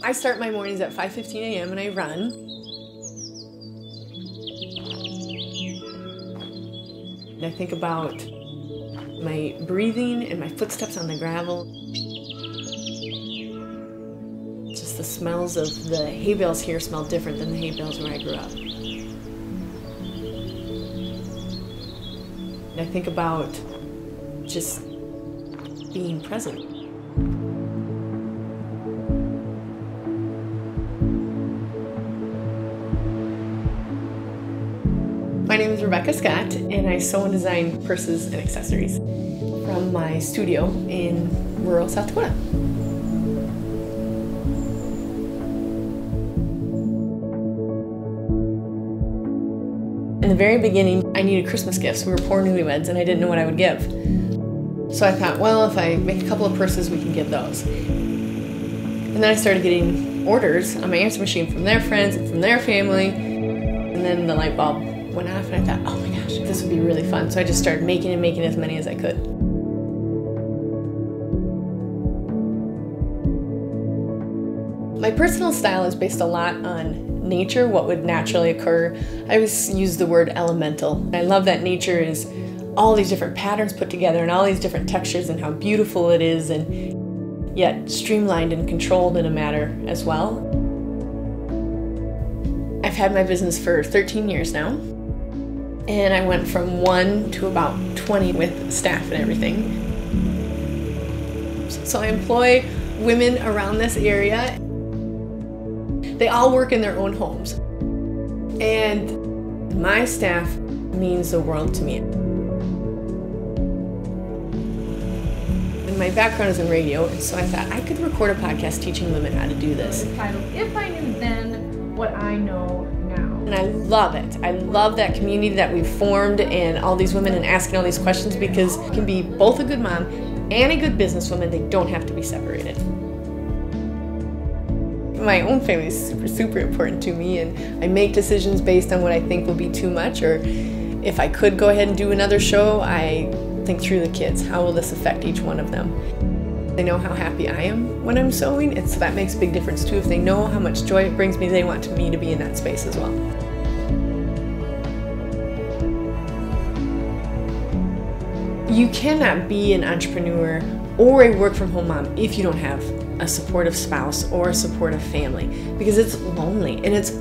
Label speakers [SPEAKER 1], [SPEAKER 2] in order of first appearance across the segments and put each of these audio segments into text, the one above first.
[SPEAKER 1] I start my mornings at 5:15 a.m. and I run. And I think about my breathing and my footsteps on the gravel. Just the smells of the hay bales here smell different than the hay bales where I grew up. And I think about just being present. My name is Rebekah Scott, and I sew and design purses and accessories from my studio in rural South Dakota. In the very beginning, I needed Christmas gifts. We were poor newlyweds, and I didn't know what I would give. So I thought, well, if I make a couple of purses, we can give those. And then I started getting orders on my answer machine from their friends and from their family, and then the light bulb went off, and I thought, oh my gosh, this would be really fun. So I just started making as many as I could. My personal style is based a lot on nature, what would naturally occur. I always use the word elemental. I love that nature is all these different patterns put together and all these different textures and how beautiful it is, and yet streamlined and controlled in a manner as well. I've had my business for 13 years now. And I went from 1 to about 20 with staff and everything. So I employ women around this area. They all work in their own homes. And my staff means the world to me. And my background is in radio, and so I thought I could record a podcast teaching women how to do this. Titled, If I Knew Then What I Know Now. And I love it. I love that community that we've formed and all these women and asking all these questions, because you can be both a good mom and a good businesswoman. They don't have to be separated. My own family is super, super important to me, and I make decisions based on what I think will be too much, or if I could go ahead and do another show, I think through the kids. How will this affect each one of them? They know how happy I am when I'm sewing, and so that makes a big difference too. If they know how much joy it brings me, they want me to be in that space as well. You cannot be an entrepreneur or a work-from-home mom if you don't have a supportive spouse or a supportive family, because it's lonely and it's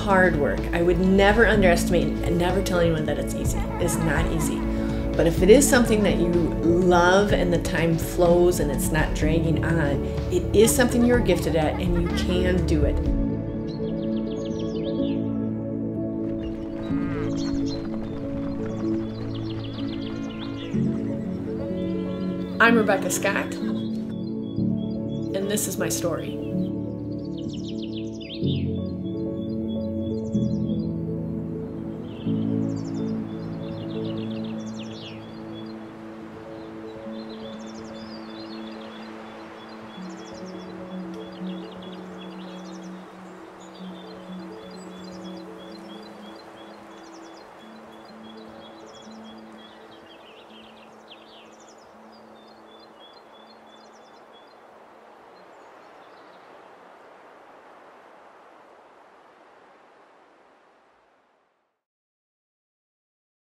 [SPEAKER 1] hard work. I would never underestimate and never tell anyone that it's easy. It's not easy. But if it is something that you love and the time flows and it's not dragging on, it is something you're gifted at and you can do it. I'm Rebekah Scott, and this is my story.